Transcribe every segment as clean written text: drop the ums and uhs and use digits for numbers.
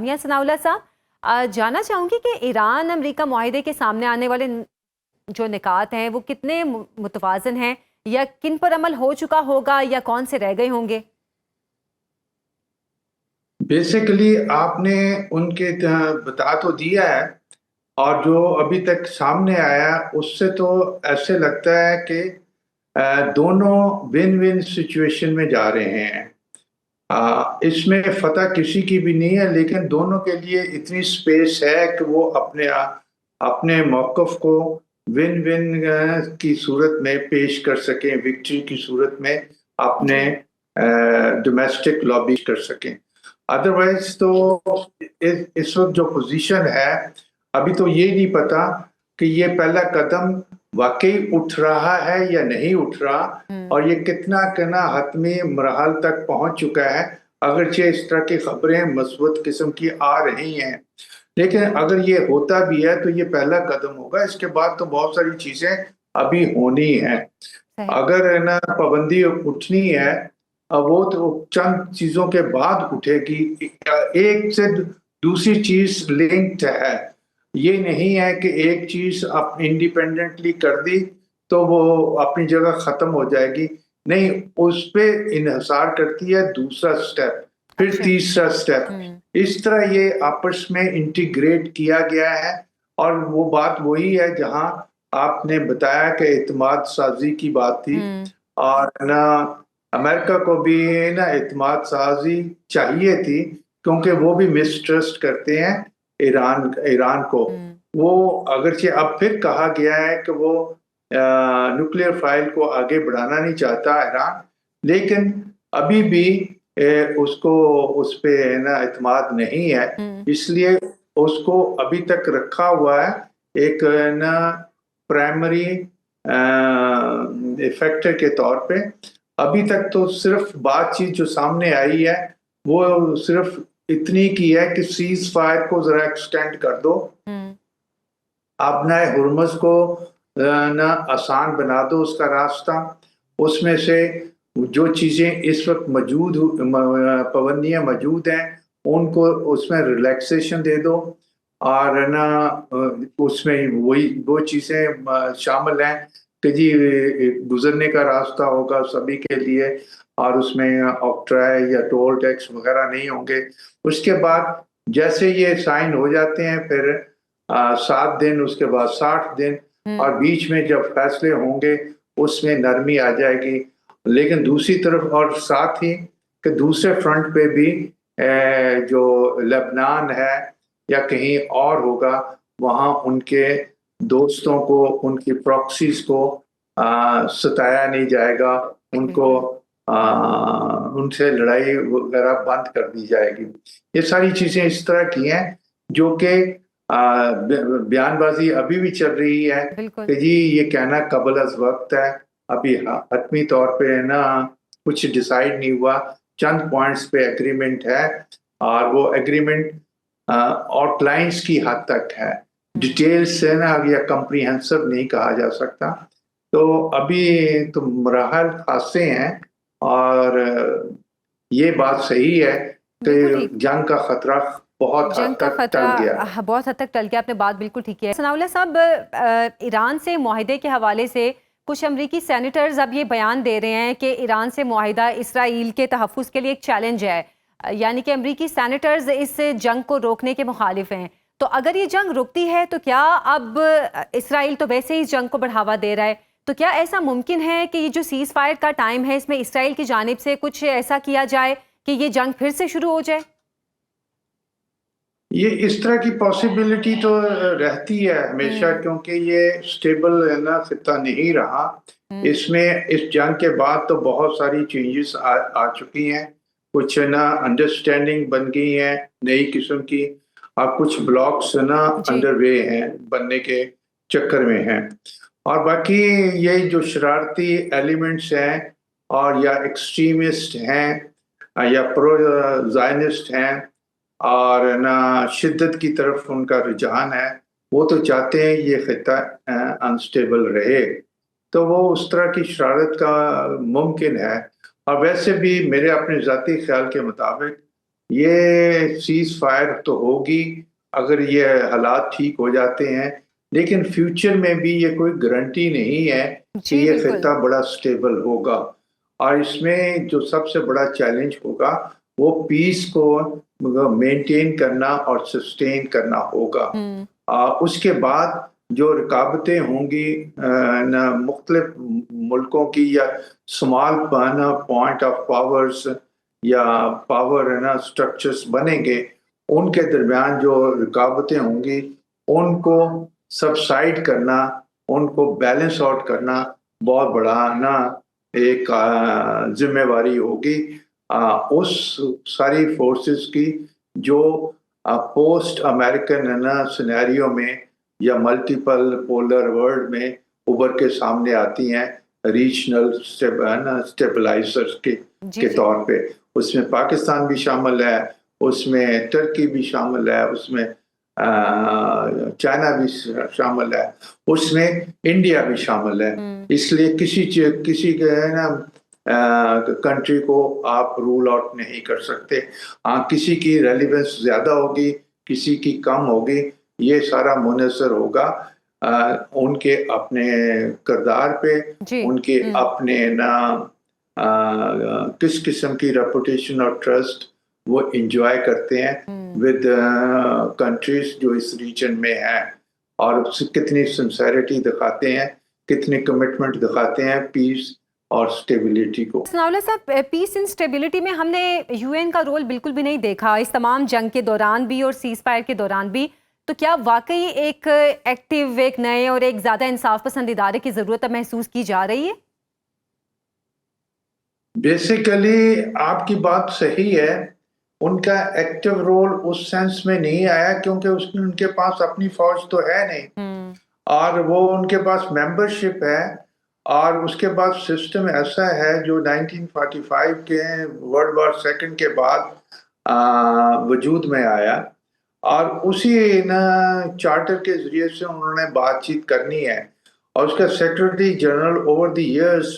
मियां सनाउल्लाह साहब, जानना चाहूंगी कि ईरान अमेरिका मुआहिदे के सामने आने वाले जो निकात हैं वो कितने मुतवाजन हैं, या किन पर अमल हो चुका होगा या कौन से रह गए होंगे? बेसिकली आपने उनके बता तो दिया है। और जो अभी तक सामने आया उससे तो ऐसे लगता है कि दोनों विन विन सिचुएशन में जा रहे हैं। इसमें फतह किसी की भी नहीं है, लेकिन दोनों के लिए इतनी स्पेस है कि वो अपने मौक़िफ़ को विन विन की सूरत में पेश कर सकें, विक्ट्री की सूरत में अपने जी। डोमेस्टिक लॉबी कर सकें। अदरवाइज तो इस वक्त जो पोजीशन है, अभी तो ये नहीं पता कि ये पहला कदम वाकई उठ रहा है या नहीं उठ रहा, और ये कितना कना हतमी मरहल तक पहुंच चुका है। अगरचे इस तरह की खबरें मस्बूत किस्म की आ रही हैं, लेकिन अगर ये होता भी है तो ये पहला कदम होगा। इसके बाद तो बहुत सारी चीजें अभी होनी है। सही। अगर है ना पाबंदी उठनी है, वो तो चंद चीजों के बाद उठेगी। एक से दूसरी चीज लिंक्ड है। ये नहीं है कि एक चीज आप इंडिपेंडेंटली कर दी तो वो अपनी जगह खत्म हो जाएगी। नहीं, उस पे इन्हिसार करती है दूसरा स्टेप, फिर अच्छा। तीसरा स्टेप। इस तरह ये आपस में इंटीग्रेट किया गया है। और वो बात वही है जहां आपने बताया कि इत्मीनान साजी की बात थी, और ना अमेरिका को भी ना इत्मीनान साजी चाहिए थी, क्योंकि वो भी मिसट्रस्ट करते हैं ईरान ईरान को। वो अगरचे अब फिर कहा गया है कि वो न्यूक्लियर फाइल को आगे बढ़ाना नहीं चाहता ईरान, लेकिन अभी भी उसको उस पे ना इत्मीनान नहीं है। इसलिए उसको अभी तक रखा हुआ है एक ना प्राइमरी फैक्टर के तौर पे। अभी तक तो सिर्फ बातचीत जो सामने आई है वो सिर्फ इतनी की है कि सीज फायर को जरा एक्सटेंड कर दो, आप ना हुर्मुज़ को ना आसान बना दो उसका रास्ता। उसमें से जो चीज़ें इस वक्त मौजूद पाबंदियाँ मौजूद हैं उनको उसमें रिलैक्सेशन दे दो, और ना उसमें वही वो चीज़ें शामिल हैं कि जी गुजरने का रास्ता होगा सभी के लिए, और उसमें ऑक्ट्राय या टोल टैक्स वगैरह नहीं होंगे। उसके बाद जैसे ये साइन हो जाते हैं फिर 7 दिन, उसके बाद 60 दिन, और बीच में जब फैसले होंगे उसमें नरमी आ जाएगी। लेकिन दूसरी तरफ और साथ ही कि दूसरे फ्रंट पे भी जो लेबनान है या कहीं और होगा, वहाँ उनके दोस्तों को, उनकी प्रॉक्सीज को सताया नहीं जाएगा, उनको बिल्कुल। उनसे लड़ाई वगैरह बंद कर दी जाएगी। ये सारी चीजें इस तरह की हैं जो कि बयानबाजी अभी भी चल रही है बिल्कुल। कि जी ये कहना कबल अज वक्त है। अभी हतमी तौर पे है ना कुछ डिसाइड नहीं हुआ, चंद पॉइंट्स पे एग्रीमेंट है, और वो एग्रीमेंट आउटलाइंस की हद तक है, डिटेल्स है ना या कम्प्रीहेंसिव नहीं कहा जा सकता। तो अभी तो मराहल खासे हैं, और ये बात सही है बिल्कुल कि ठीक। जंग का खतरा बहुत हद जंग का तक टल खतरा गया है। बहुत हद तक टल गया, आपने बात बिल्कुल ठीक है। सनाउल्लाह साहब, ईरान से मुआहिदे के हवाले से कुछ अमरीकी सेनेटर्स अब ये बयान दे रहे हैं कि ईरान से मुआहिदा इसराइल के तहफ़्फ़ुज़ के लिए एक चैलेंज है। यानी कि अमरीकी सेनेटर्स इस जंग को रोकने के मुखालिफ हैं। तो अगर ये जंग रुकती है तो क्या अब इसराइल तो वैसे ही इस जंग को बढ़ावा दे रहा है, तो क्या ऐसा मुमकिन है कि ये जो सीज़ फायर का टाइम है इसमें इसराइल की जानिब से कुछ ऐसा किया जाए कि ये जंग फिर से शुरू हो जाए? ये इस तरह की पॉसिबिलिटी तो रहती है हमेशा, क्योंकि ये स्टेबल है ना खिता नहीं रहा। इसमें इस जंग के बाद तो बहुत सारी चेंजेस आ चुकी हैं। कुछ ना अंडरस्टैंडिंग बन गई है नई किस्म की, और कुछ ब्लॉक्स ना जी। अंडरवे हैं, बनने के चक्कर में हैं। और बाकी ये जो शरारती एलिमेंट्स हैं और या एक्सट्रीमिस्ट हैं या प्रो जायनिस्ट हैं, और ना शिद्दत की तरफ उनका रुझान है, वो तो चाहते हैं ये खिता अनस्टेबल रहे। तो वो उस तरह की शरारत का मुमकिन है। और वैसे भी मेरे अपने ज़ाती ख्याल के मुताबिक ये सीज फायर तो होगी अगर ये हालात ठीक हो जाते हैं, लेकिन फ्यूचर में भी ये कोई गारंटी नहीं है कि जी ये बिल्कुल। खित्ता बड़ा स्टेबल होगा। और इसमें जो सबसे बड़ा चैलेंज होगा वो पीस को मेंटेन करना और सस्टेन करना होगा। उसके बाद जो रुकावटें होंगी न मुख्तलिफ मुल्कों की या स्मॉल पॉइंट ऑफ पावर्स या पावर है ना स्ट्रक्चर्स बनेंगे, उनके दरमियान जो रुकावटें होंगी उनको सबसाइड करना, उनको बैलेंस आउट करना बहुत बड़ा ना एक जिम्मेवारी होगी उस सारी फोर्सेस की जो पोस्ट अमेरिकन है ना सिनेरियो में या मल्टीपल पोलर वर्ल्ड में उभर के सामने आती हैं रीजनल स्टेबलाइजर्स जी के जी। तौर पे। उसमें पाकिस्तान भी शामिल है, उसमें तुर्की भी शामिल है, उसमें चाइना भी शामिल है, उसमें इंडिया भी शामिल है। इसलिए किसी के है ना कंट्री को आप रूल आउट नहीं कर सकते। हाँ, किसी की रेलिवेंस ज्यादा होगी, किसी की कम होगी, ये सारा मुनसर होगा उनके अपने किरदार पे, जी। उनके अपने ना किस किस्म की रेपुटेशन और ट्रस्ट वो इंजॉय करते हैं विद कंट्रीज जो इस रीजन में हैं, और कितनी सिंसेरिटी दिखाते हैं, कितनी कमिटमेंट दिखाते हैं पीस और स्टेबिलिटी को। सनाउल्लाह साहब, पीस एंड स्टेबिलिटी में हमने यूएन का रोल बिल्कुल भी नहीं देखा इस तमाम जंग के दौरान भी और सीज फायर के दौरान भी। तो क्या वाकई एक एक्टिव, एक नए और एक ज़्यादा इंसाफ पसंद इदारे की ज़रूरत अब महसूस की जा रही है? बेसिकली आपकी बात सही है, उनका एक्टिव रोल उस सेंस में नहीं आया क्योंकि उसमें उनके पास अपनी फौज तो है नहीं, और वो उनके पास मेंबरशिप है, और उसके बाद सिस्टम ऐसा है जो 1945 के वर्ल्ड वॉर सेकंड के बाद वजूद में आया, और उसी ना चार्टर के जरिए से उन्होंने बातचीत करनी है, और उसका secretary general over the years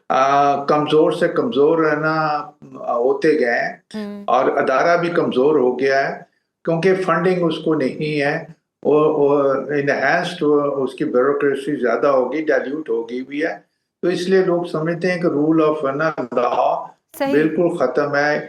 कमजोर से कमजोर है ना होते गए हैं, और अदारा भी कमजोर हो गया है क्योंकि फंडिंग उसको नहीं है, वो इनहेंस्ड उसकी ब्यूरोक्रेसी ज्यादा होगी, डाइल्यूट होगी भी है। तो इसलिए लोग समझते हैं कि रूल ऑफ ना लॉ सही। बिल्कुल खत्म है।